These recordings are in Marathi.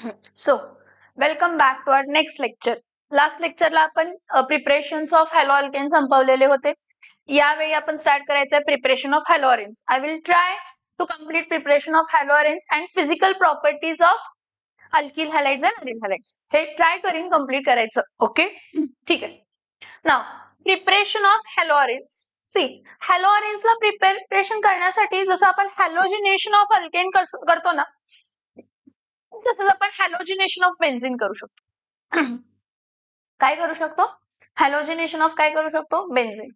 So, welcome back to our next lecture. Last लेक्चरला आपण प्रिपरेशन्स ऑफ हॅलो अल्केन संपवलेले होते. यावेळी आपण स्टार्ट करायचं आहे preparation of haloarenes. I will try to complete preparation of haloarenes and physical properties of alkyl halides and aryl halides. हे ट्राय करीन कम्प्लीट करायचं. ओके, ठीक आहे. Now preparation of haloarenes. See, हॅलो अरेन्सला प्रिपरेशन करण्यासाठी जसं आपण हॅलोजिनेशन ऑफ अल्केन करतो ना, तसंच आपण हॅलोजिनेशन ऑफ बेन्झीन करू शकतो. काय करू शकतो? हॅलोजिनेशन ऑफ काय करू शकतो? बेन्झीन.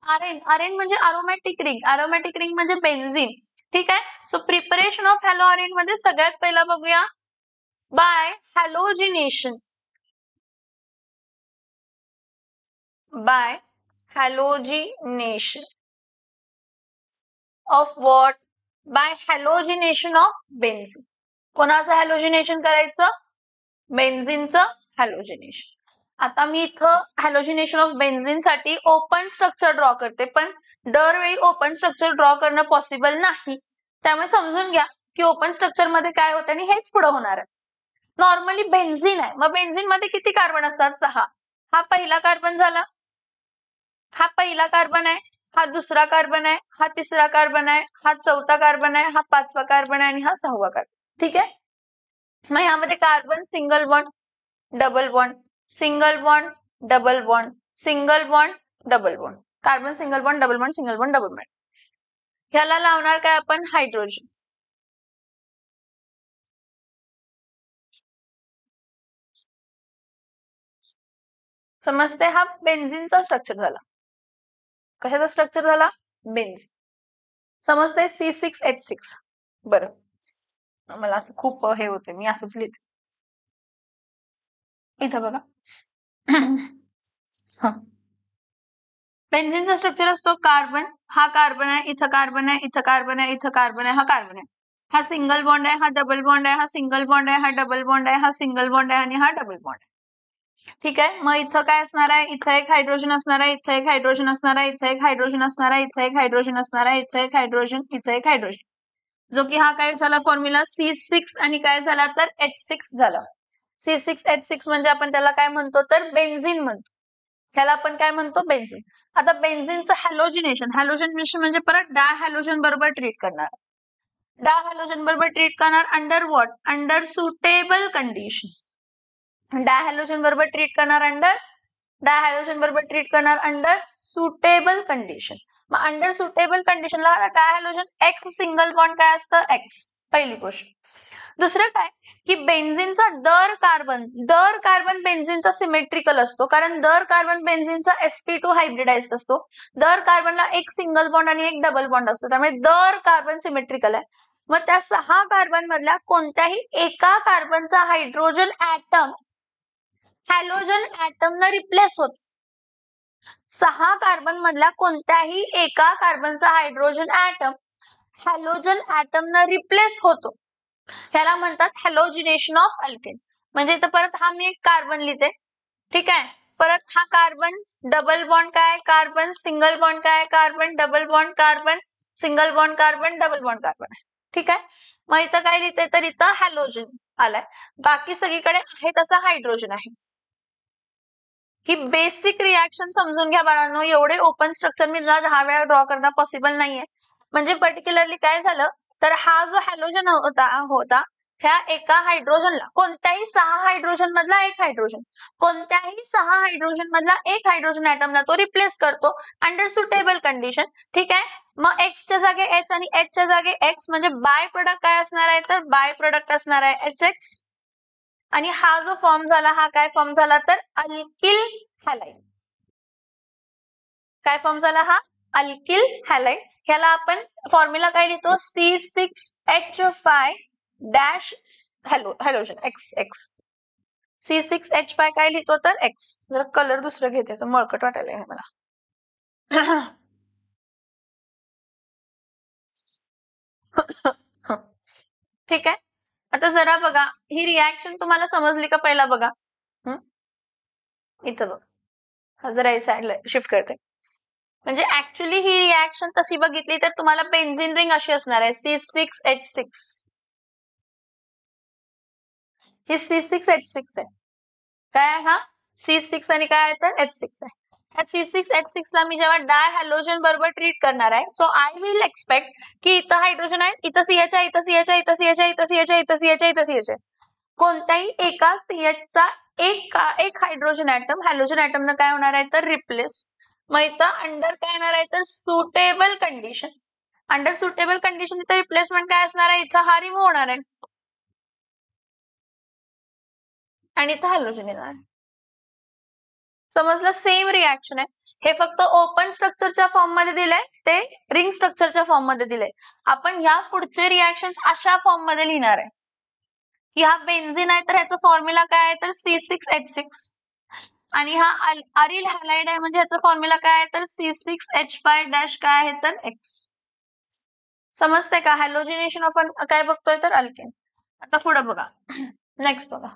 आरेन, आरेन म्हणजे अरोमॅटिक रिंग. अरोमॅटिक रिंग म्हणजे बेन्झीन. ठीक आहे. So preparation of haloarene मध्ये सगळ्यात पहिला बघूया by halogenation. By halogenation of what? By halogenation of benzene. कोणाचं हॅलोजिनेशन करायचं? बेन्झीनचं हॅलोजिनेशन. आता मी इथं हॅलोजिनेशन ऑफ बेन्झीन साठी ओपन स्ट्रक्चर ड्रॉ करते, पण दरवेळी ओपन स्ट्रक्चर ड्रॉ करणं पॉसिबल नाही. त्यामुळे समजून घ्या की ओपन स्ट्रक्चर मध्ये काय होतं आणि हेच पुढे होणार आहे. नॉर्मली बेन्झीन आहे, मग बेन्झीन मध्ये किती कार्बन असतात? 6. हा पहिला कार्बन झाला, हा पहिला कार्बन आहे, हा दुसरा कार्बन आहे, हा तिसरा कार्बन आहे, हा चौथा कार्बन आहे, हा 5वा कार्बन आहे आणि हा 6वा कार्बन. ठीक आहे. मग यामध्ये carbon single bond, double bond, single bond, double bond, single bond, double bond, carbon single bond, double bond, single bond, double bond. ह्याला लावणार काय आपण? हायड्रोजन. समजते? हा बेन्झीनचा स्ट्रक्चर झाला. कशाचा स्ट्रक्चर झाला? बेन्झीन. समजते? C6H6. बरं, मला असं खूप हे होते, मी असंच लिहिते. इथं बघा. हा, बेन्झीनचा स्ट्रक्चर असतो कार्बन, हा कार्बन आहे, इथं कार्बन आहे, इथं कार्बन आहे, इथं कार्बन आहे, हा कार्बन आहे, हा सिंगल बॉन्ड आहे, हा डबल बॉन्ड आहे, हा सिंगल बॉन्ड आहे, हा डबल बॉन्ड आहे, हा सिंगल बॉन्ड आहे आणि हा डबल बॉन्ड आहे. ठीक आहे. मग इथं काय असणार आहे? इथं एक हायड्रोजन असणार आहे, इथं एक हायड्रोजन असणार आहे, इथं एक हायड्रोजन असणार आहे, इथं एक हायड्रोजन असणार आहे, इथं एक हायड्रोजन, इथं एक हायड्रोजन, जो की हा काय झाला फॉर्म्युला C6 आणि काय झाला तर H6 झाला. C6H6 म्हणजे आपण त्याला काय म्हणतो तर बेन्झीन म्हणतो. ह्याला आपण काय म्हणतो? बेन्झीन. आता बेन्झीनचं हॅलोजिनेशन, हॅलोजिनेशन म्हणजे परत डायहॅलोजन बरोबर ट्रीट करणार. डायहॅलोजन बरोबर ट्रीट करणार under what? Under suitable condition. Dihalogen बरोबर ट्रीट करणार अंडर, डायहॅलोजन बरोबर ट्रीट करणार अंडर सुटेबल कंडिशन. मग अंडर सुटेबल कंडिशनला डायहॅलोजन एक्स सिंगल बॉन्ड काय असतं? एक्स. पहिली गोष्ट. दुसरं काय की बेन्झीनचा दर कार्बन बेन्झीनचा सिमेट्रिकल असतो, कारण दर कार्बन बेन्झीनचा sp2 हायब्रिडाइज्ड असतो. दर कार्बनला एक सिंगल बॉन्ड आणि एक डबल बॉन्ड असतो, त्यामुळे दर कार्बन सिमेट्रिकल आहे. मग त्या 6 कार्बन मधल्या कोणत्याही एका कार्बनचा हायड्रोजन ऍटम हॅलोजन ऍटमनं रिप्लेस होतो. 6 कार्बन मधल्या कोणत्याही एका कार्बनचा हायड्रोजन ऍटम हॅलोजन ऍटमनं रिप्लेस होतो. ह्याला म्हणतात हॅलोजिनेशन ऑफ अल्केन. म्हणजे इथं परत हा मी एक कार्बन लिहिते. ठीक आहे. परत हा कार्बन डबल बॉन्ड काय? कार्बन सिंगल बॉन्ड काय? Carbon double bond, carbon single bond, carbon double bond, carbon. ठीक आहे. मग इथं काय लिहिते तर इथं हॅलोजन आलाय. बाकी सगळीकडे आहे तसा हायड्रोजन आहे. ही बेसिक रिॲक्शन समजून घ्या बाळांनो. एवढे ओपन स्ट्रक्चर मी 10 वेळा ड्रॉ करणं पॉसिबल नाहीये. म्हणजे पर्टिक्युलरली काय झालं तर हा जो हॅलोजन होता ह्या एका हायड्रोजनला, कोणत्याही 6 हायड्रोजन मधला एक हायड्रोजन, कोणत्याही 6 हायड्रोजन मधला एक हायड्रोजन ऍटमला तो रिप्लेस करतो अंडर सुटेबल कंडिशन. ठीक आहे. मग एक्सच्या जागे एच आणि एचच्या जागे एक्स, म्हणजे बाय प्रोडक्ट काय असणार आहे तर बाय प्रोडक्ट असणार आहे HX. आणि हा जो फॉर्म झाला हा काय फॉर्म झाला तर अल्किल हॅलाइड. काय फॉर्म झाला? हा अल्किल हॅलाइड. ह्याला आपण फॉर्म्युला काय लिहितो? C6H5 dash halogen XX. C6H5 काय लिहितो तर X. जरा कलर दुसरं घेते, असं मळकट वाटायला मला. ठीक आहे. आता जरा बघा ही रिॲक्शन तुम्हाला समजली का? पहिला बघा. इथं बघ, जरा साईडला शिफ्ट करते. म्हणजे ऍक्च्युली ही रिॲक्शन तशी बघितली तर तुम्हाला बेन्झीन रिंग अशी असणार आहे C6H6. हे C6H6 आहे. काय आहे हा? C6 आणि काय आहे तर H6 आहे. ह्या C6H6 ला मी जेव्हा डाय हॅलोजन बरोबर ट्रीट करणार आहे, सो आय विल एक्सपेक्ट की इथं हायड्रोजन आहे, इथं CH आहे, इथं CH आहे, इथं CH आहे, इथं CH आहे, इथं CH आहे, इथं CH आहे. कोणत्याही एका CH चा एक हायड्रोजन ऍटम हॅलोजन ऍटमनं काय होणार आहे तर रिप्लेस. मग इथं अंडर काय येणार आहे तर suitable condition. Under suitable condition इथं रिप्लेसमेंट काय असणार आहे, इथं हा रिमूव्ह होणार आहे आणि इथं हॅलोजन येणार आहे. समजलं? सेम रिॲक्शन आहे. हे फक्त ओपन स्ट्रक्चरच्या फॉर्म मध्ये दिलंय, ते रिंग स्ट्रक्चरच्या फॉर्म मध्ये दिलंय. आपण ह्या पुढचे रिॲक्शन अशा फॉर्म मध्ये लिहिणार आहे की हा बेन्झिन आहे तर ह्याचा फॉर्म्युला काय आहे तर C6H6 आणि हा अरिल हॅलाइड आहे म्हणजे ह्याचा फॉर्म्युला काय आहे तर C6H5- काय आहे तर X. समजतंय का? हॅलोजिनेशन आपण काय बघतोय तर अल्केन. आता पुढे बघा, नेक्स्ट बघा.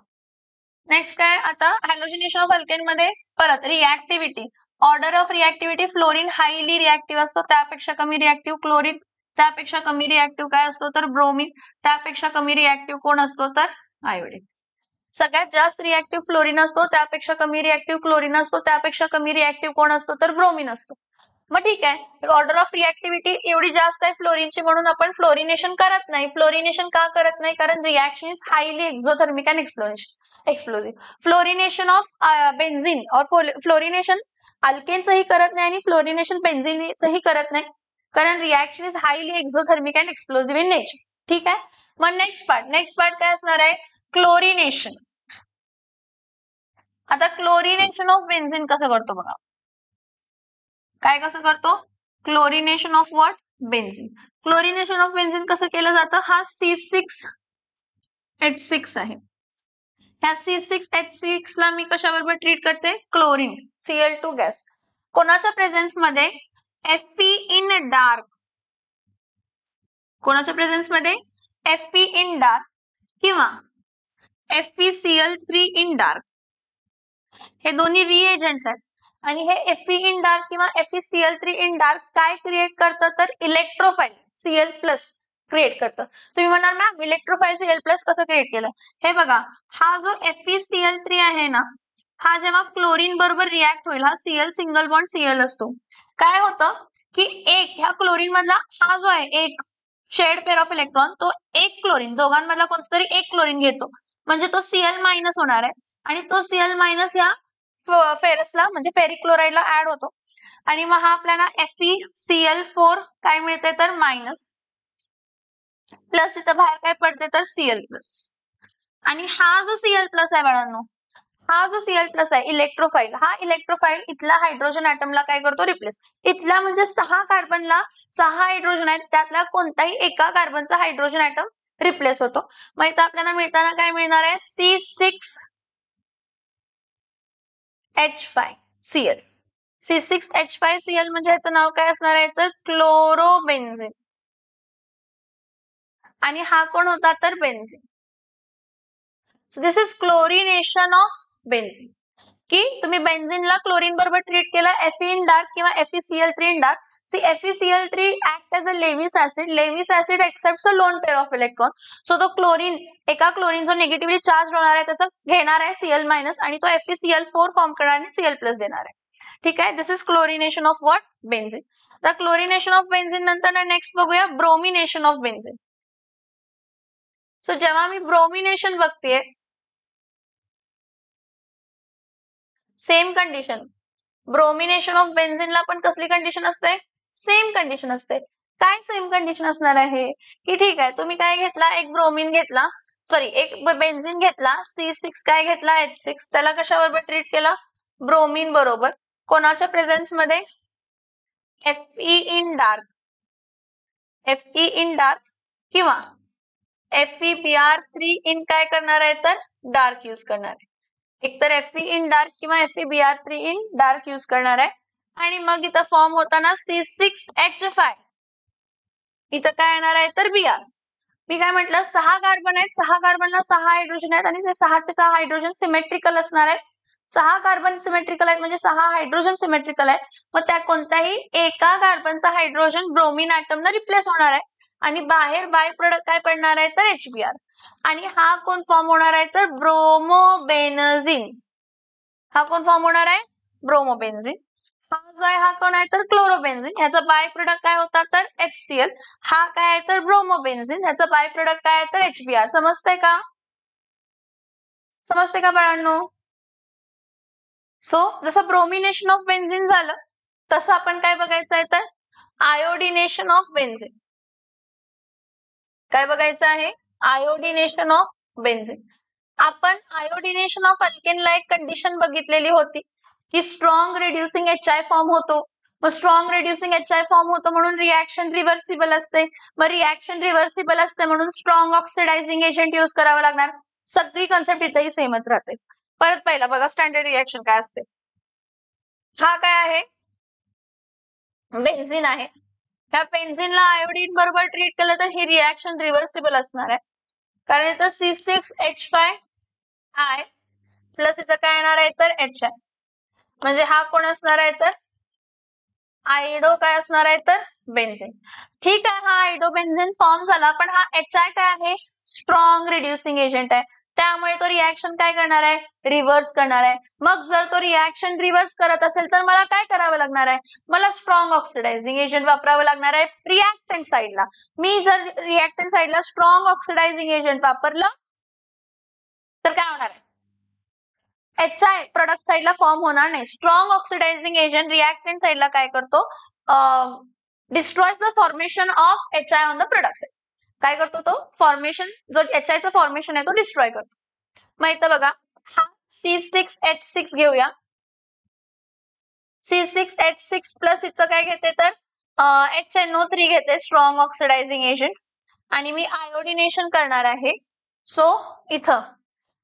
नेक्स्ट काय आता हॅलोजिनेशन ऑफ अल्केन मध्ये परत reactivity. Order of reactivity fluorine highly reactive असतो, त्यापेक्षा कमी रिॲक्टिव्ह क्लोरीन, त्यापेक्षा कमी रिॲक्टिव्ह काय असतो तर ब्रोमीन, त्यापेक्षा कमी रिॲक्टिव्ह कोण असतो तर आयोडीन. सगळ्यात जास्त रिॲक्टिव्ह फ्लोरीन असतो, त्यापेक्षा कमी रिॲक्टिव्ह क्लोरीन असतो, त्यापेक्षा कमी रिॲक्टिव्ह कोण असतो तर ब्रोमीन असतो. मग ठीक आहे, ऑर्डर ऑफ रिॲक्टिव्हिटी एवढी जास्त आहे फ्लोरीनची म्हणून आपण फ्लोरिनेशन करत नाही. फ्लोरिनेशन का करत नाही? कारण reaction is highly exothermic and explosive. Fluorination of benzene और फ्लोरिनेशन अल्केनचंही करत नाही आणि फ्लोरिनेशन बेन्झिनचंही करत नाही, कारण reaction is highly exothermic and explosive in nature. ठीक आहे. मग नेक्स्ट पार्ट काय असणार आहे? क्लोरिनेशन. आता क्लोरिनेशन ऑफ बेन्झिन कसं करतो बघा. काय कसं करतो? Chlorination of what? Benzene. Chlorination of benzene कसं केलं जातं? हा C6H6 आहे. ह्या C6H6 ला मी कशाबरोबर ट्रीट करते? Chlorine, Cl2 gas. कोणाच्या प्रेझेन्स मध्ये? Fe in dark. कोणाच्या प्रेझेन्स मध्ये? Fe इन डार्क किंवा FeCl3 इन डार्क. हे दोन्ही रिएजंट्स आहेत आणि हे Fe इन डार्क किंवा FeCl3 इन डार्क काय क्रिएट करतं तर इलेक्ट्रोफाइल Cl+ क्रिएट करतं. तुम्ही म्हणाल मॅम इलेक्ट्रोफाइल Cl+ कसं क्रिएट केलं? हे बघा, हा जो FeCl3 आहे ना, हा जेव्हा क्लोरीन बरोबर रिॲक्ट होईल, हा Cl सिंगल बॉन्ड Cl असतो. काय होतं की एक ह्या क्लोरीन मधला हा जो आहे एक शेड पेअर ऑफ इलेक्ट्रॉन, तो एक क्लोरीन दोघांमधला कोणता तरी एक क्लोरीन घेतो म्हणजे तो Cl- होणार आहे आणि तो Cl- ह्या फेरसला म्हणजे फेरिक क्लोराईडला ऍड होतो आणि मग हा आपल्याला FeCl4 काय मिळते तर मायनस, प्लस इथं बाहेर काय पडते तर Cl+. आणि हा जो Cl+ आहे बाळांनो, हा जो Cl+ आहे इलेक्ट्रोफाइल, हा इलेक्ट्रोफाइल इथला हायड्रोजन ऍटमला काय करतो? रिप्लेस. इथला म्हणजे 6 कार्बनला 6 हायड्रोजन आहेत, त्यातला कोणताही एका कार्बनचा हायड्रोजन ऍटम रिप्लेस होतो. मग इथं आपल्याला मिळताना काय मिळणार आहे? C6H5Cl. C6H5Cl म्हणजे ह्याचं नाव काय असणार आहे तर क्लोरोबेन्झिन आणि हा कोण होता तर benzene. So this is chlorination of benzene. की तुम्ही बेन्झिनला क्लोरीन बरोबर ट्रीट केला Fe इन डार्क किंवा FeCl3 in dark. See FeCl3 act as a Lewis acid. Lewis acid accepts a lone pair of electron. So तो क्लोरीन एका क्लोरीन जो निगेटिव्हली चार्ज होणार आहे त्याचं घेणार आहे Cl- आणि तो FeCl4 फॉर्म करणार आणि Cl+ देणार आहे. ठीक आहे. This is chlorination of what? Benzene. तर क्लोरिनेशन ऑफ बेन्झिन नंतर नेक्स्ट बघूया ब्रोमिनेशन ऑफ बेन्झिन. सो जेव्हा मी ब्रोमिनेशन बघतेय, सेम कंडिशन. ब्रोमिनेशन ऑफ बेन्झिनला पण कसली कंडिशन असते? सेम कंडिशन असते. काय सेम कंडिशन असणार आहे की ठीक आहे, तुम्ही काय घेतला? एक ब्रोमीन घेतला, सॉरी एक बेन्झिन घेतला, C6 काय घेतला? H6. त्याला कशाबरोबर ट्रीट केला? ब्रोमीन बरोबर. कोणाच्या प्रेझेन्स मध्ये? Fe in dark, Fe in dark किंवा FeBr3 इन काय करणार आहे तर डार्क यूज करणार आहे. एकतर Fe इन डार्क किंवा FeBr3 इन डार्क यूज करणार आहे आणि मग इथं फॉर्म होताना C6H5. इथं काय येणार आहे तर Br. मी काय म्हटलं? 6 कार्बन आहेत, 6 कार्बनला 6 हायड्रोजन आहेत आणि ते 6चे 6 हायड्रोजन सिमेट्रिकल असणार आहेत. 6 कार्बन सिमेट्रिकल आहेत म्हणजे 6 हायड्रोजन सिमेट्रिकल आहे. मग त्या कोणत्याही एका कार्बनचा हायड्रोजन ब्रोमीन ॲटमनं रिप्लेस होणार आहे आणि बाहेर बाय प्रोडक्ट काय पडणार आहे तर HBr. आणि हा कोण फॉर्म होणार आहे तर ब्रोमोबेन्झीन. हा कोण फॉर्म होणार आहे ब्रोमोबेन्झीन. हा जो आहे हा कोण आहे तर क्लोरोबेन्झीन. ह्याचा बाय प्रोडक्ट काय होता तर HCl. हा काय आहे तर ब्रोमोबेन्झीन. ह्याचा बाय प्रोडक्ट काय आहे तर HBr. समजतंय का? समजते का बाळांनो? सो जसं ब्रोमिनेशन ऑफ बेन्झीन झालं तसं आपण काय बघायचं आहे तर आयोडिनेशन ऑफ बेन्झीन. काय बघायचं आहे आयोडिनेशन ऑफ बेन्झीन. आपण आयोडिनेशन ऑफ अल्केनला एक कंडिशन बघितलेली होती की स्ट्रॉंग रिड्युसिंग HI फॉर्म होतो. मग स्ट्रॉंग रिड्युसिंग HI फॉर्म होतो म्हणून रिॲक्शन रिव्हर्सिबल असते. मग रिॲक्शन रिव्हर्सिबल असते म्हणून स्ट्रॉंग ऑक्सिडायझिंग एजंट यूज करावं लागणार. सगळी कन्सेप्ट इथेही सेमच राहते. परत पहिला बघा स्टँडर्ड रिॲक्शन काय असते. हा काय आहे बेन्झीन आहे. ह्या बेन्झीनला आयोडीन बरोबर ट्रीट केलं तर ही रिॲक्शन रिव्हर्सिबल असणार आहे. कारण इथं C6H5I प्लस इथं काय येणार आहे तर HI. म्हणजे हा कोण असणार आहे तर आयडो काय असणार आहे तर बेन्झीन. ठीक आहे, हा आयडो बेन्झीन फॉर्म झाला पण हा HI काय आहे स्ट्रॉंग रिड्युसिंग एजंट आहे. त्यामुळे तो रिॲक्शन काय करणार आहे रिव्हर्स करणार आहे. मग जर तो रिॲक्शन रिव्हर्स करत असेल तर मला काय करावं लागणार आहे मला स्ट्रॉंग ऑक्सिडायझिंग एजंट वापरावं लागणार आहे रिॲक्टंट साईडला. मी जर रिॲक्टंट साईडला स्ट्रॉंग ऑक्सिडायझिंग एजंट वापरलं तर काय होणार आहे HI प्रोडक्ट साईडला फॉर्म होणार नाही. स्ट्रॉंग ऑक्सिडायझिंग एजंट रिॲक्टंट साईडला काय करतो destroys the formation of HI on the product side. काय करतो तो फॉर्मेशन जो HI चं फॉर्मेशन आहे तो डिस्ट्रॉय करतो. मग इथं बघा हा C6H6 घेऊया. C6H6 प्लस इथं काय घेते तर HNO3 घेते स्ट्रॉंग ऑक्सिडायझिंग एजंट आणि मी आयोडिनेशन करणार आहे. सो इथं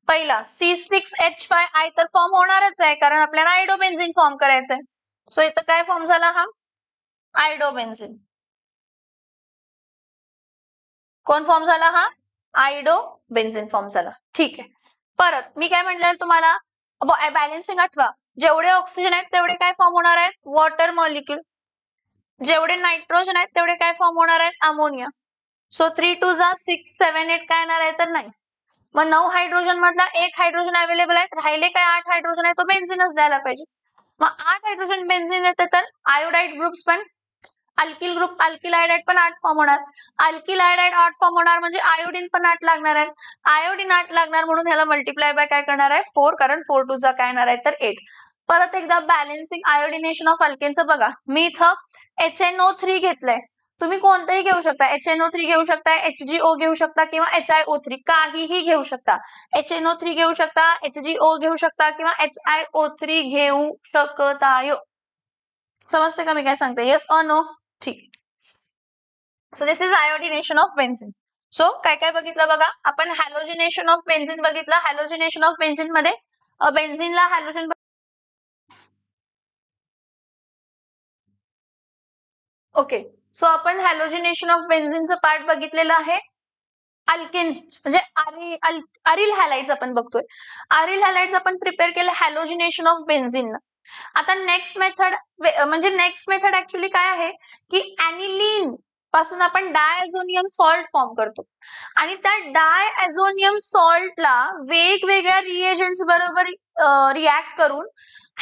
पहिला C6H5I तर फॉर्म होणारच आहे कारण आपल्याला आयडोबेन्झीन फॉर्म करायचंय. सो इथं काय फॉर्म झाला हा आयडोबेन्झीन. कोण फॉर्म झाला हा आयडोबेन्झीन फॉर्म झाला. ठीक आहे. परत मी काय म्हटलं तुम्हाला बॅलन्सिंग आठवा. जेवढे ऑक्सिजन आहेत तेवढे काय फॉर्म होणार आहेत वॉटर मॉलिक्यूल. जेवढे नायट्रोजन आहेत तेवढे काय फॉर्म होणार आहेत अमोनिया. सो 3 2 जा 6 7 8 काय येणार आहे तर 9. मग 9 हायड्रोजन मधला 1 हायड्रोजन अवेलेबल आहे. राहिले काय 8 हायड्रोजन आहे तो बेन्झीनच द्यायला पाहिजे. मग 8 हायड्रोजन बेन्झीन येते तर आयोडाइड ग्रुप्स पण अल्किल ग्रुप अल्किल आयोडाइड पण 8 फॉर्म होणार. अल्किल आयोडाइड 8 फॉर्म होणार म्हणजे आयोडीन पण 8 लागणार आहे. आयोडीन 8 लागणार म्हणून ह्याला मल्टिप्लाय बाय काय करणार आहे 4 कारण 4 2 जा काय येणार आहे तर 8. परत एकदा बॅलन्सिंग आयोडिनेशन ऑफ अल्केनचं बघा. मी इथं HNO3 घेतलंय. तुम्ही कोणतंही घेऊ शकता. HNO3 घेऊ शकता, HGO घेऊ शकता किंवा HiO3 काहीही घेऊ शकता. HNO3 घेऊ शकता, HGO घेऊ शकता किंवा HiO3 घेऊ शकता. समजते का मी काय सांगते येस ऑर नो. ठीक. So this is iodination of benzene. So काय काय बघितलं बघा आपण हॅलोजिनेशन ऑफ बेन्झीन बघितलं. हॅलोजिनेशन ऑफ बेन्झीन मध्ये बेन्झीनला हॅलोजन ओके. सो आपण हॅलोजिनेशन ऑफ बेन्झीनचं पार्ट बघितलेलं आहे. अल्केन म्हणजे अरिल हॅलाइड्स आपण बघतोय. अरिल हॅलाइड्स आपण प्रिपेअर केले हॅलोजिनेशन ऑफ बेन्झीन. आता नेक्स्ट मेथड ऍक्च्युली काय आहे की ऍनिलीन पासून आपण डायझोनियम सॉल्ट फॉर्म करतो आणि त्या डायझोनियम सॉल्टला वेगवेगळ्या रिएजंट्स बरोबर रिॲक्ट करून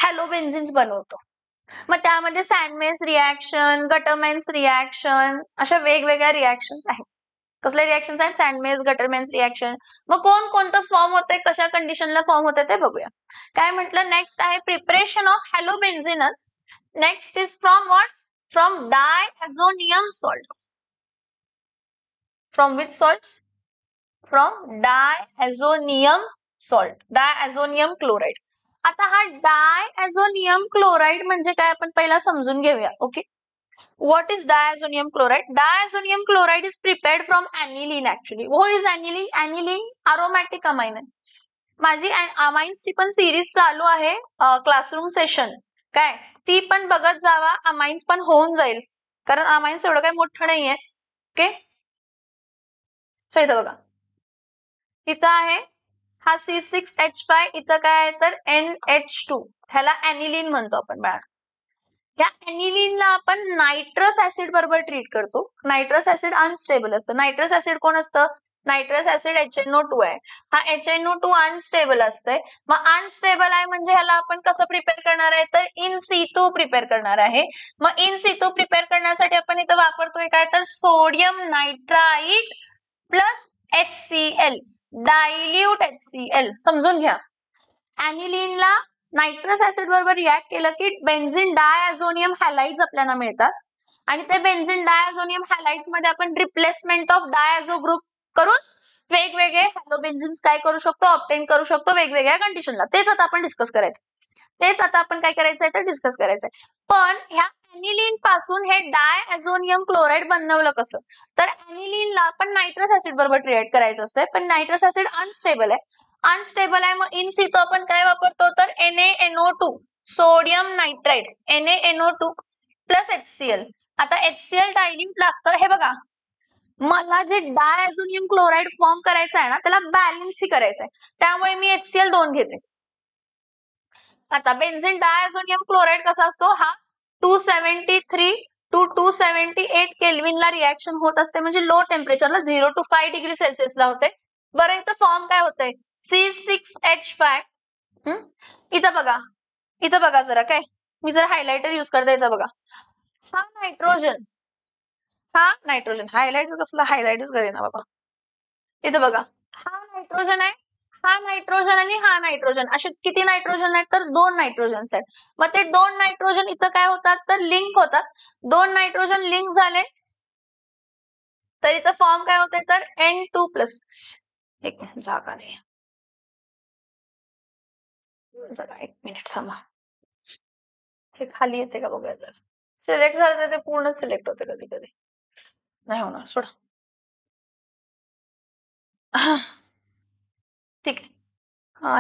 हॅलोबेन्झीन्स बनवतो. मग त्यामध्ये सँडमेस रिॲक्शन गटरमेन्स रिॲक्शन अशा वेगवेगळ्या रिॲक्शन्स आहेत. कसले रिॲक्शन्स आहेत सँडमेस गटरमेन्स रिॲक्शन. मग कोणतं फॉर्म होते कशा कंडिशनला फॉर्म होते ते बघूया. काय म्हटलं नेक्स्ट आहे preparation of halobenzenes. Next is from what from diazonium salts. From which salts from diazonium salt diazonium chloride. आता हा डायझोनियम क्लोराइड म्हणजे काय आपण पहिला समजून घेऊया. Okay. What is diazonium chloride? Diazonium chloride is prepared from aniline actually. What is aniline? Aniline aromatic amine आहे. माझी अमाइन्सची पण सिरीज चालू आहे क्लासरूम सेशन. काय ती पण बघत जावा. अमाइन्स पण होऊन जाईल कारण अमाइन्स एवढं काही मोठं नाहीये. ओके. सो इथं बघा इथं आहे हा C6H5 इथं काय आहे तर NH2, ह्याला ॲनिलीन म्हणतो आपण बाळा. या ॲनिलीनला आपण नायट्रस ऍसिड बरोबर ट्रीट करतो. नायट्रस ऍसिड अनस्टेबल असतं. नायट्रस ऍसिड कोण असतं? नायट्रस ऍसिड HNO2 आहे. हा HNO2 अनस्टेबल असतंय. मग अनस्टेबल आहे म्हणजे ह्याला आपण कसं प्रिपेअर करणार आहे तर इन सितू प्रिपेअर करणार आहे. मग इन सितू प्रिपेअर करण्यासाठी आपण इथं वापरतोय काय तर sodium nitrite plus HCl, dilute HCl. समजून घ्या. ॲनिलीनला नायट्रस ऍसिड बरोबर रिॲक्ट केलं की बेन्झिन डायझोनियम हॅलाइड्स आपल्याला मिळतात आणि ते बेन्झिन डायझोनियम हॅलाइड्स मध्ये आपण रिप्लेसमेंट ऑफ डायझो ग्रुप करून वेगवेगळे हॅलोबेन्झिन्स काय करू शकतो, ऑब्टेन करू शकतो वेगवेगळ्या कंडिशनला. तेच आता आपण डिस्कस करायचं. तेच आता आपण काय करायचंय तर डिस्कस करायचंय. पण ह्या ॲनिलीन पासून हे डायझोनियम क्लोराइड बनवलं कसं तर ॲनिलीनला आपण नायट्रस ऍसिड बरोबर रिॲक्ट करायचं असतंय, पण नायट्रस ऍसिड अनस्टेबल आहे. अनस्टेबल आहे मग इन सितो आपण काय वापरतो तर NaNO2, sodium nitrite, NaNO2 plus HCl. आता HCl डायल्यूट लागतं. हे बघा, मला जे डायझोनियम क्लोराइड फॉर्म करायचं आहे ना त्याला बॅलन्स ही करायचं आहे, त्यामुळे मी HCl 2 घेते. आता बेन्झिन डायझोनियम क्लोराइड कसा असतो, हा 273 टू 278 केल्विनला रिॲक्शन होत असते, म्हणजे लो टेम्परेचरला 0 to 5 डिग्री सेल्सिअसला होते. बरं इथं फॉर्म काय होतंय C6H5. इथं बघा जरा, काय मी जर हायलायटर युज करते, इथं बघा, हा नायट्रोजन हायलायटर कसला हायलाइटच करेना बाबा. इथं बघा, हा नायट्रोजन आहे, हा नायट्रोजन आणि हा नायट्रोजन, असे किती नायट्रोजन आहेत तर 2 नायट्रोजन्स आहेत. मग ते 2 नायट्रोजन इथं काय होतात तर लिंक होतात. 2 नायट्रोजन लिंक झाले तर इथं फॉर्म काय होते तर N2 प्लस. एक जागा नाही, जरा 1 मिनिट थांबा, हे खाली येते का बघूया जरा. सिलेक्ट झालं ते पूर्ण सिलेक्ट होते, कधी कधी नाही होणार, सोडा. ठीक आहे,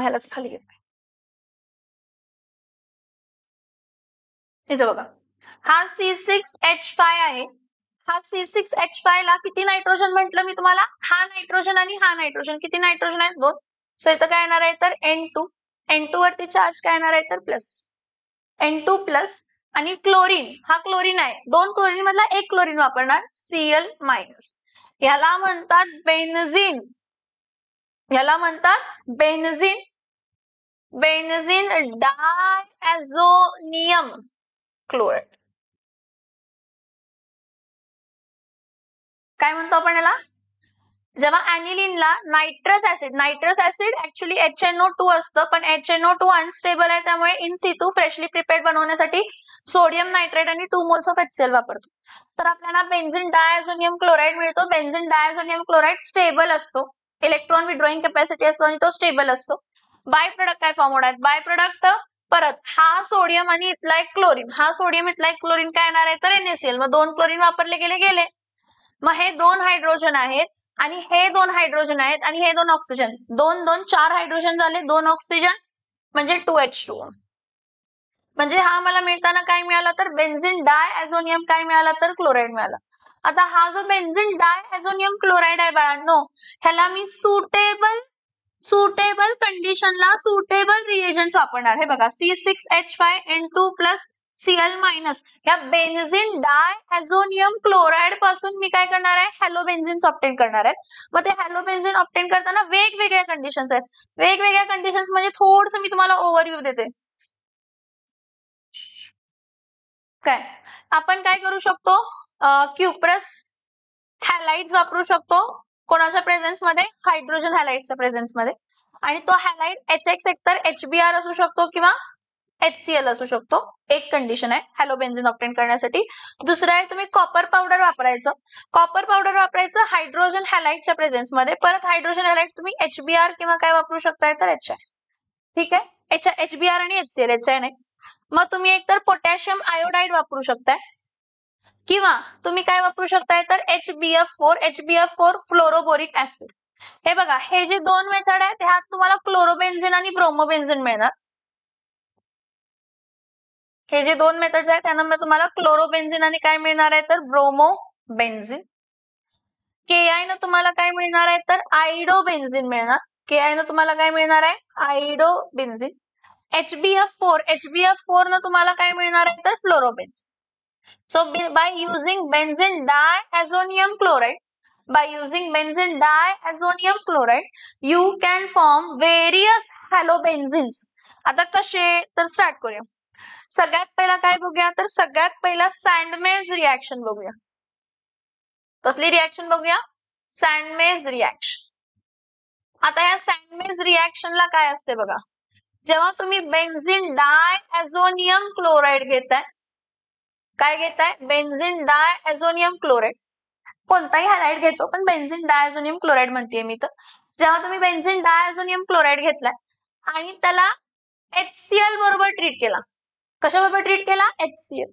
ह्यालाच खाली घेते. इथं बघा, हा C6H5 आहे. हा C6H5 ला किती नायट्रोजन म्हटलं मी तुम्हाला, हा नायट्रोजन आणि हा नायट्रोजन, किती नायट्रोजन आहेत 2. सो इथं काय येणार आहे तर N2 वरती चार्ज काय येणार आहे तर प्लस, N2 प्लस. आणि क्लोरीन, हा क्लोरीन आहे, 2 क्लोरीन मधला 1 क्लोरीन वापरणार, Cl मायनस. याला म्हणतात बेन्झीन, बेन्झीन डायझोनियम क्लोराइड. काय म्हणतो आपण याला, जेव्हा ॲनिलीनला नायट्रस ऍसिड ऍक्च्युली HNO2 असतं, पण HNO2 अनस्टेबल आहे, त्यामुळे इन सितू फ्रेशली प्रिपेअर्ड बनवण्यासाठी सोडियम नायट्रेट आणि 2 मोल्स ऑफ HCl वापरतो. तर आपल्याला बेन्झीन डायझोनियम क्लोराइड मिळतो. बेन्झीन डायझोनियम क्लोराइड स्टेबल असतो, इलेक्ट्रॉन विड्रॉइंग कॅपॅसिटी असतो आणि तो स्टेबल असतो. बाय प्रोडक्ट काय फॉर्म होणार, बाय प्रोडक्ट परत हा सोडियम आणि इथला एक क्लोरीन, हा सोडियम इथला एक क्लोरीन काय येणार आहे तर NaCl. मग 2 क्लोरीन वापरले गेले. मग हे 2 हायड्रोजन आहेत आणि हे 2 हायड्रोजन आहेत आणि हे 2 ऑक्सिजन, 2 2 4 हायड्रोजन झाले, 2 ऑक्सिजन म्हणजे 2H2. म्हणजे हा मला मिळताना काय मिळाला तर बेन्झीन डायझोनियम काय मिळाला तर क्लोराइड मिळाला. आता हा जो बेन्झीन डायझोनियम क्लोराइड आहे बाळांनो, ह्याला मी सुटेबल कंडिशनला सुटेबल रिएजंट्स वापरणार. हे बघा, C6H5N2 प्लस Cl मायनस, या बेन्झीन डायझोनियम क्लोराइड पासून मी काय करणार आहे, हॅलोबेन्झिन्स ऑब्टेन करणार आहे. मग ते हॅलोबेन्झिन ऑब्टेन करताना वेगवेगळ्या कंडिशन्स आहेत. वेगवेगळ्या कंडिशन्स म्हणजे थोडंसं मी तुम्हाला ओव्हरव्ह्यू देते. काय आपण काय करू शकतो, क्युप्रस हॅलाइड्स वापरू शकतो, कोणाच्या प्रेझेन्स मध्ये, हायड्रोजन हॅलाइड्सच्या प्रेझेन्स मध्ये. आणि तो हॅलाइड HX एकतर HBr असू शकतो किंवा HCl असू शकतो. एक कंडिशन आहे हॅलोबेन्झिन ऑब्टेन करण्यासाठी. दुसरं आहे तुम्ही कॉपर पावडर वापरायचं. कॉपर पावडर वापरायचं हायड्रोजन हॅलाइडच्या प्रेझेन्स मध्ये. परत हायड्रोजन हॅलाइड तुम्ही HBr किंवा काय वापरू शकताय तर HI. ठीक आहे, HBr आणि HCl, HI नाही. मग तुम्ही एकतर पोटॅशियम आयोडाइड वापरू शकताय किंवा तुम्ही काय वापरू शकताय तर HBF4 फ्लोरोबोरिक ऍसिड. हे बघा, हे जे 2 मेथड आहेत ह्यात तुम्हाला क्लोरोबेन्झिन आणि ब्रोमोबेन्झिन मिळणार. हे जे 2 मेथड्स आहेत त्यांना तुम्हाला क्लोरोबेन्झिन आणि काय मिळणार आहे तर ब्रोमोबेन्झिन. KI न तुम्हाला काय मिळणार आहे तर आयडोबेन्झिन मिळणार. KI न तुम्हाला काय मिळणार आहे आयडोबेन्झिन. HBF4 न तुम्हाला काय मिळणार आहे तर फ्लोरोबेन्झिन. So by using benzene diazonium chloride, you can form various halobenzenes. आता कसे तर स्टार्ट करूया. सगळ्यात पहिला काय बघूया तर सगळ्यात पहिला सँडमेज रिएक्शन बघूया. कसली रिएक्शन बघूया सँडमेज रिएक्शन. आता या सँडमेज रिएक्शनला काय असते बघा, जेव्हा तुम्ही बेन्झीन डायॲझोनियम क्लोराइड घेताय, काय घेताय बेन्झीन डायॲझोनियम क्लोराइड, कोणताही हॅलाइड घेतो पण बेन्झीन डायॲझोनियम क्लोराइड म्हणते मी. तर जेव्हा तुम्ही बेन्झीन डायॲझोनियम क्लोराइड घेतलाय आणि त्याला HCl बरोबर ट्रीट केला, कशाबरोबर ट्रीट केला HCl,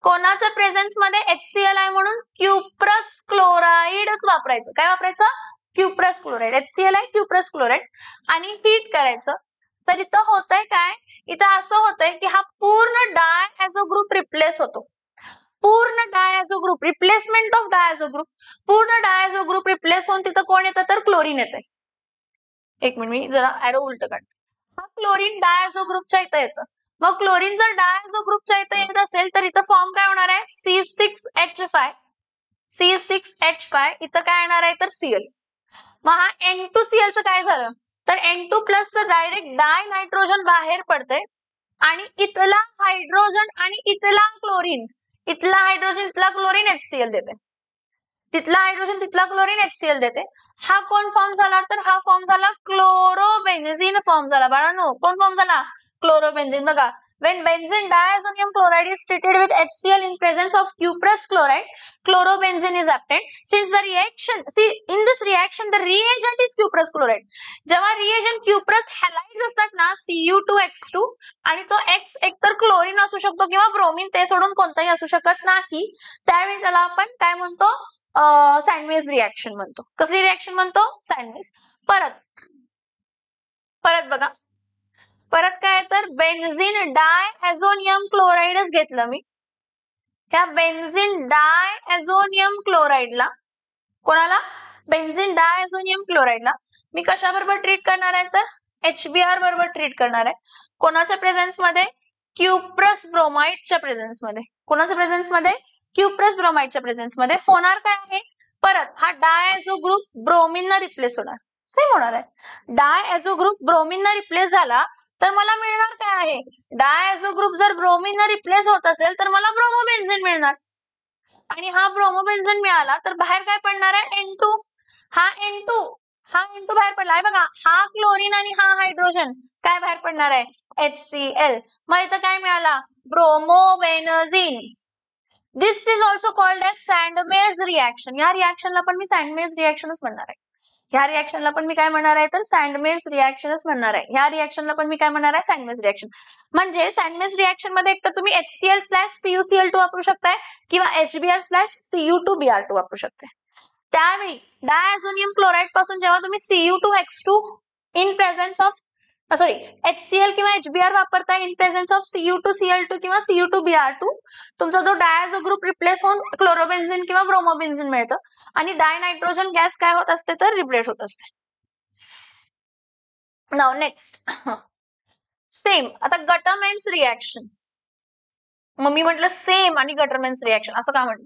कोणाच्या प्रेझेन्स मध्ये HCl आहे म्हणून क्युप्रस क्लोराइडच वापरायचं. काय वापरायचं क्युप्रस क्लोराइड. HCl आहे क्युप्रस क्लोराइड आणि हीट करायचं. तर इथं होतंय काय, इथं असं होतंय की हा पूर्ण डायॲझो ग्रुप रिप्लेस होतो. पूर्ण डायॲझो ग्रुप, रिप्लेसमेंट ऑफ डायॲझो ग्रुप, पूर्ण डायॲझो ग्रुप रिप्लेस होऊन तिथं कोण येतं तर क्लोरीन येतंय. एक मिनिट मी जरा एरो उलट काढते. हा क्लोरीन डायॲझो ग्रुपच्या इथं येतं. मग क्लोरीन जर डायॲझो ग्रुपच्या इथं येत असेल तर इथं फॉर्म काय होणार आहे C6H5. C6H5 इथं काय येणार आहे तर Cl. मग हा N2Cl चं काय झालं तर N2 प्लस चं डायरेक्ट डाय नायट्रोजन बाहेर पडतंय आणि इथला हायड्रोजन आणि इथला क्लोरीन, इथला हायड्रोजन इथला क्लोरीन HCl देते, तिथला हायड्रोजन तिथला क्लोरीन HCl देते. हा कोण फॉर्म झाला तर हा फॉर्म झाला क्लोरोबेन्झीन फॉर्म झाला. बाळांनो कोण फॉर्म झाला क्लोरोबेन्झीन. बघा when benzene diazonium chloride is treated with HCl in presence of cuprous chloride, chlorobenzene is obtained. Since the reaction, see in this reaction the reagent is cuprous chloride. जेव्हा reagent cuprous halides असतात ना Cu2X2 आणि तो X एकतर क्लोरीन असू शकतो किंवा ब्रोमीन, ते सोडून कोणताही असू शकत नाही, त्यावेळी त्याला आपण काय म्हणतो सँडमेज रिएक्शन म्हणतो. कसली रिएक्शन म्हणतो सँडमेज. परत बघा, परत काय तर बेन्झीन डायॲझोनियम क्लोराइडच घेतलं मी. ह्या बेन्झीन डायॲझोनियम क्लोराइडला, कोणाला बेन्झीन डायॲझोनियम क्लोराइडला मी कशाबरोबर ट्रीट करणार आहे तर HBr बरोबर ट्रीट करणार आहे. कोणाच्या प्रेझेन्स मध्ये क्युप्रस ब्रोमाइडच्या प्रेझेन्स मध्ये. कोणाच्या प्रेझेन्स मध्ये क्युप्रस ब्रोमाइडच्या प्रेझेन्स मध्ये होणार काय आहे, परत हा डायॲझो ग्रुप ब्रोमीन न रिप्लेस होणार. सेम होणार आहे. डायॲझो ग्रुप ब्रोमीन न रिप्लेस झाला तर मला मिळणार काय आहे, डायॲझो ग्रुप जर ब्रोमीन न रिप्लेस होत असेल तर मला ब्रोमोबेन्झीन मिळणार आणि हा ब्रोमोबेन्झीन मिळाला तर बाहेर काय पडणार आहे N2. हा N2 बाहेर पडला आहे बघा. हा क्लोरीन आणि हा हायड्रोजन काय बाहेर पडणार आहे HCl. मग इथं काय मिळाला bromobenzene. This is also called as Sandmeyer reaction. या रिएक्शनला पण मी सँडमेज रिएक्शनच म्हणणार आहे. ह्या रिएक्शनला पण मी काय म्हणणार आहे तर सँडमेज रिएक्शनच म्हणणार आहे. ह्या रिएक्शनला पण मी काय म्हणणार आहे सँडमेज रिएक्शन. म्हणजे सँडमेज रिएक्शन मध्ये एक तर तुम्ही HCl/CuCl2 वापरू शकताय किंवा HBr/Cu2Br2 वापरू शकताय. त्यावेळी डायॲझोनियम क्लोराइड पासून जेव्हा तुम्ही Cu2X2 in presence of HCl किंवा HBr वापरताय इन प्रेझेन्स ऑफ Cu2Cl2 किंवा Cu2Br2, तुमचा जो डायॲझो ग्रुप रिप्लेस होऊन क्लोरोबेन्झीन किंवा ब्रोमोबेन्झीन मिळतं आणि डायनायट्रोजन गॅस काय होत असते तर रिप्लेट होत असते. Now next same. आता गटरमेन्स रिएक्शन. मग मी म्हटलं सेम आणि गटरमेन्स रिएक्शन असं का म्हटलं.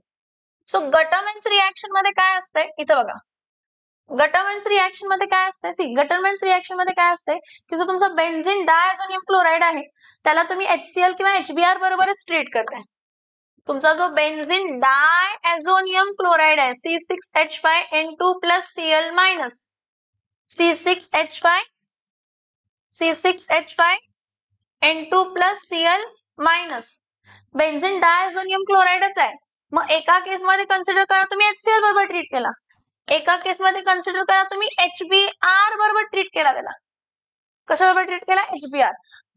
सो गटरमेन्स रिएक्शन मध्ये काय असतंय इथं बघा. गटरमेन्स रिएक्शन मध्ये काय असते, गटरमेन्स रिएक्शन मध्ये काय असते की जो तुमचा बेन्झीन डायॲझोनियम क्लोराइड आहे त्याला तुम्ही HCl किंवा HBr बरोबरच ट्रीट करताय. तुमचा जो बेन्झीन डायॲझोनियम क्लोराइड आहे C6H5N2 plus Cl minus C6H5N2 plus Cl minus benzene diazonium क्लोराइडच आहे. मग एका केस मध्ये कन्सिडर करा तुम्ही HCl बरोबर ट्रीट केला, एका केस मध्ये कन्सिडर करा तुम्ही HBr बरोबर ट्रीट केला. त्याला कशाबरोबर ट्रीट केला HBr.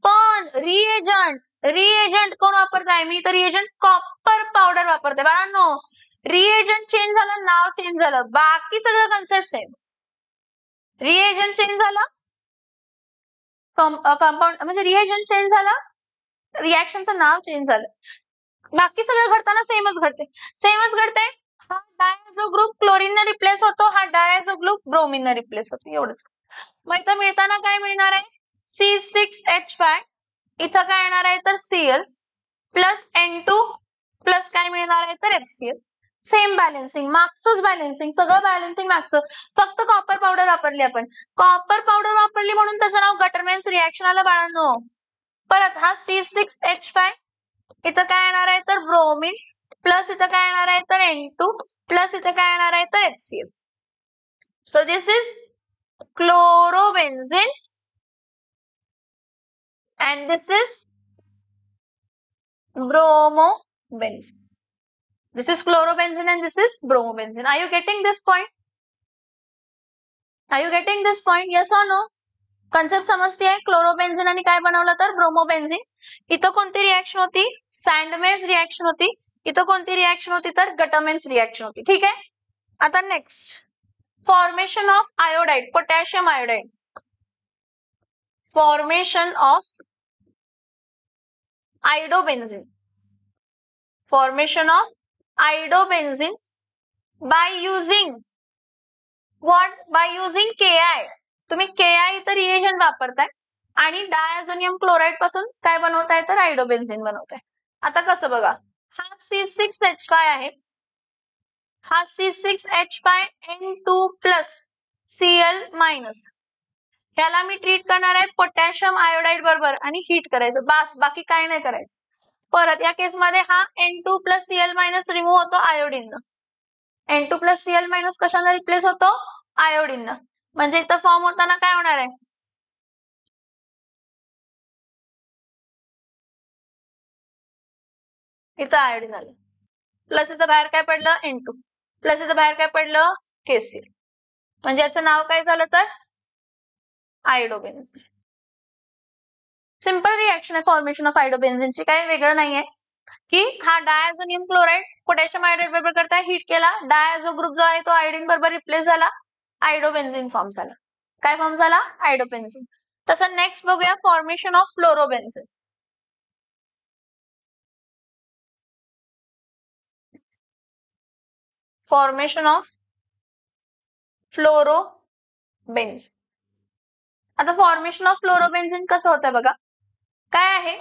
पण रिएजंट कोण वापरताय, मी तर रिएजंट कॉपर पावडर वापरते. बाळांनो रिएजंट चेंज झालं, नाव चेंज झालं, बाकी सगळं कन्सेप्ट सेम. रिएजंट चेंज झालं, कंपाऊंड म्हणजे रिएजंट चेंज झालं, रिएक्शनचं नाव चेंज झालं, बाकी सगळं घडताना सेमच घडते. हा डायझो ग्रुप क्लोरीनने रिप्लेस होतो, हा डायझो ग्रुप ब्रोमीनने रिप्लेस होतो, एवढंच. मग इथं मिळताना काय मिळणार आहे, C6H5, इथं काय येणार आहे तर Cl प्लस N2 प्लस काय मिळणार आहे तर HCl. सेम बॅलन्सिंग, मागचंच बॅलन्सिंग, सगळं बॅलन्सिंग मागचं, फक्त कॉपर पावडर वापरली आपण. कॉपर पावडर वापरली म्हणून त्याचं नाव गटरमॅन्स रिॲक्शन आलं बाळांनो. परत हा C6H5, इथं काय येणार आहे तर ब्रोमीन प्लस इथं काय येणार आहे तर N2 प्लस इथं काय येणार आहे तर HCl. So this is chlorobenzene and this is bromobenzene. This is chlorobenzene and this is bromobenzene. Are you getting this point? Are you getting this point? Yes or no? Concept समजती आहे. क्लोरोबेन्झिन आणि काय बनवलं तर ब्रोमोबेन्झिन. इथं कोणती रिएक्शन होती, सँडमेज रिएक्शन होती. इथं कोणती रिएक्शन होती तर गटरमॅन्स रिएक्शन होती. ठीक आहे. आता next, formation of iodide, potassium iodide. Formation of iodobenzene, formation of iodobenzene by using what, by using Ki. तुम्ही Ki इथं रिएजंट वापरताय आणि डायझोनियम क्लोराइड पासून काय बनवताय तर आयोडोबेन्झिन बनवताय. आता कसं बघा, हा C6H5 आहे, हा C6H5N2 प्लस Cl मायनस, ह्याला मी ट्रीट करणार आहे पोटॅशियम आयोडाइड बरोबर आणि हीट करायचं, बस, बाकी काय नाही करायचं. परत या केस मध्ये हा N2 plus Cl minus remove होतो iodine. N2 plus Cl minus कशाने रिप्लेस होतो, आयोडीन. म्हणजे इथं फॉर्म होताना काय होणार आहे, इथं आयोडीन आलं, प्लस इथं बाहेर काय पडलं N2, प्लस इथं बाहेर काय पडलं KCl. म्हणजे याचं नाव काय झालं तर आयोडोबेन्झिन. सिंपल रिएक्शन आहे फॉर्मेशन ऑफ आयोडोबेन्झिनची, काही वेगळं नाहीये की हा डायझोनियम क्लोराइड पोटॅशियम आयोडाइड बरोबर करता हीट केला, डायझो ग्रुप जो आहे तो आयोडीन बरोबर रिप्लेस झाला, आयोडोबेन्झिन फॉर्म झाला. काय फॉर्म झाला, आयोडोबेन्झिन. तसं नेक्स्ट बघूया formation of fluorobenzene. Formation of fluorobenzene. आता फॉर्मेशन ऑफ फ्लोरोबेन्झिन कसं होतं बघा, काय आहे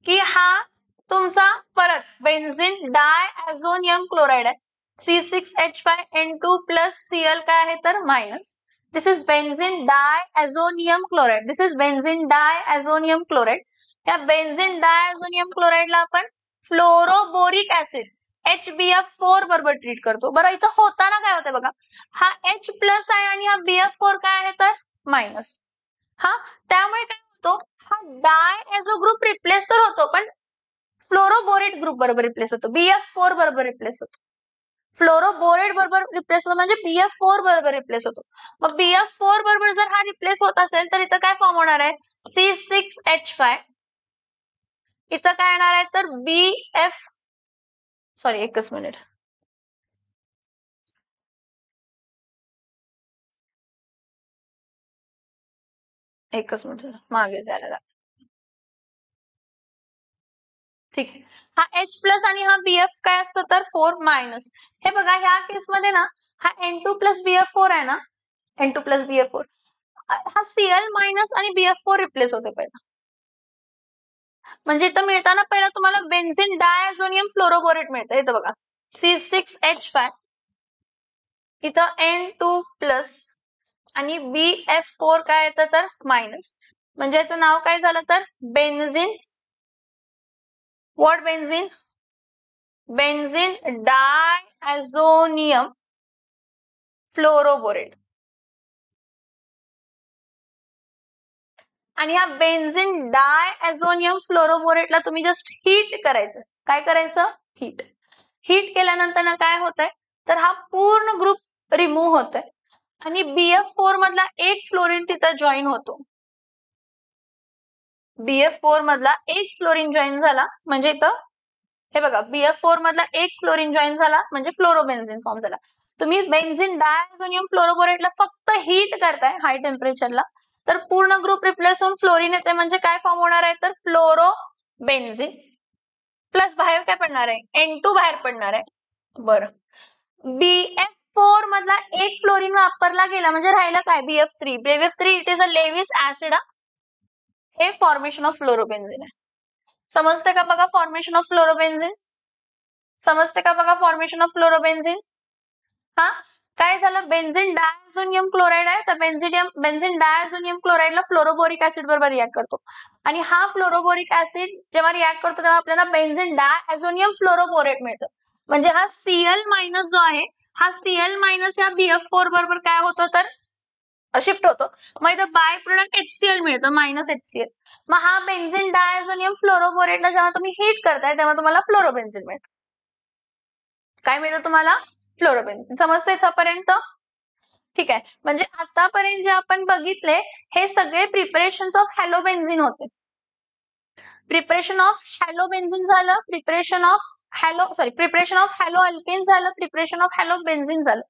की हा तुमचा परत बेन्झिन डायॲझोनियम क्लोराइड आहे, C6H5N2 प्लस Cl काय आहे तर minus. This is benzene diazonium chloride, this is benzene diazonium chloride. या बेन्झिन डायॲझोनियम क्लोराइडला आपण फ्लोरोबोरिक ऍसिड HBF4 बरोबर ट्रीट करतो. बरं इथं होताना काय होतं बघा, हा H प्लस आहे आणि हा BF4 काय आहे तर मायनस. हा त्यामुळे काय होतो, हा डायॲझो ग्रुप रिप्लेस तर होतो पण फ्लोरोबोरेट ग्रुप बरोबर रिप्लेस होतो, BF4 बरोबर रिप्लेस होतो. फ्लोरोबोरेट बरोबर रिप्लेस होतो म्हणजे BF4 बरोबर रिप्लेस होतो. मग BF4 बरोबर जर हा रिप्लेस होत असेल तर इथं काय फॉर्म होणार आहे, C6H5, इथं काय येणार आहे तर BF, सॉरी एकच मिनिट, एकच मिनिट मागे जायला. ठीक आहे, हा H प्लस आणि हा BF काय असतं तर 4 मायनस. हे बघा ह्या केसमध्ये ना हा N2 प्लस BF4 आहे ना, N2 प्लस BF4, हा Cl मायनस आणि BF4 रिप्लेस होते पहिला. म्हणजे इथं मिळताना पहिला तुम्हाला बेन्झिन डायॲझोनियम फ्लोरोबोरेट मिळतं. इथं बघा C6H5, इथं N2 प्लस आणि BF4 काय येतं तर मायनस. म्हणजे याचं नाव काय झालं तर benzene, what benzene, benzene diazonium fluoroborate. आणि या बेन्झिन डायॲझोनियम फ्लोरोबोरेटला तुम्ही जस्ट हीट करायचं. काय करायचं, हीट. हीट केल्यानंतर ना काय होतंय तर हा पूर्ण ग्रुप रिमूव्ह होतोय आणि BF4 मधला एक फ्लोरीन तिथं जॉईन होतो. BF4 मधला एक फ्लोरीन जॉईन झाला म्हणजे इथं हे बघा BF4 मधला एक फ्लोरीन जॉईन झाला म्हणजे फ्लोरोबेन्झिन फॉर्म झाला. तुम्ही बेन्झिन डायॲझोनियम फ्लोरोबोरेटला फक्त हीट करताय हाय टेम्परेचरला तर पूर्ण ग्रुप रिप्लेस होऊन फ्लोरीन येते म्हणजे काय फॉर्म होणार आहे तर फ्लोरोबेन्झिन. प्लस बाहेर काय पडणार आहे, N2 बाहेर पडणार आहे. बरं, BF4 मधला एक फ्लोरीन वापरला गेला म्हणजे राहिला काय BF3. BF3 it is a Lewis acid. हे फॉर्मेशन ऑफ फ्लोरोबेन्झिन आहे. समजते का बघा फॉर्मेशन ऑफ फ्लोरोबेन्झिन? समजते का बघा फॉर्मेशन ऑफ फ्लोरोबेन्झिन? हा काय झालं, बेन्झिन डायझोनियम क्लोराइड आहे, तर बेन्झिन डायझोनियम क्लोराइडला फ्लोरोबोरिक ऍसिड बरोबर रिॲक्ट करतो आणि हा फ्लोरोबोरिक ऍसिड जेव्हा रिॲक्ट करतो तेव्हा आपल्याला बेन्झिन डायझोनियम फ्लोरोबोरेट मिळतं. म्हणजे हा Cl मायनस जो आहे हा Cl मायनस या BF4 बरोबर काय होतं तर शिफ्ट होतो. मग इथं बाय प्रोडक्ट HCl मिळतं मायनस HCl. मग हा बेन्झिन डायझोनियम फ्लोरोबोरेटला जेव्हा तुम्ही हीट करताय तेव्हा तुम्हाला फ्लोरोबेन्झिन मिळतं. काय मिळतं तुम्हाला? फ्लोरोबेन्झिन. समजतं इथपर्यंत? ठीक आहे. म्हणजे आतापर्यंत जे आपण बघितले हे सगळे प्रिपरेशन ऑफ हॅलोबेन्झिन होते. प्रिपरेशन ऑफ हॅलोबेन्झिन झालं, प्रिपरेशन ऑफ हॅलो अल्केन झालं, प्रिपरेशन ऑफ हॅलोबेन्झिन झालं.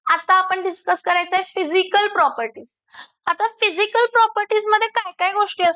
आता आपण डिस्कस करायचंय फिजिकल प्रॉपर्टीज. आता फिजिकल प्रॉपर्टीज मध्ये काय काय गोष्टी असतात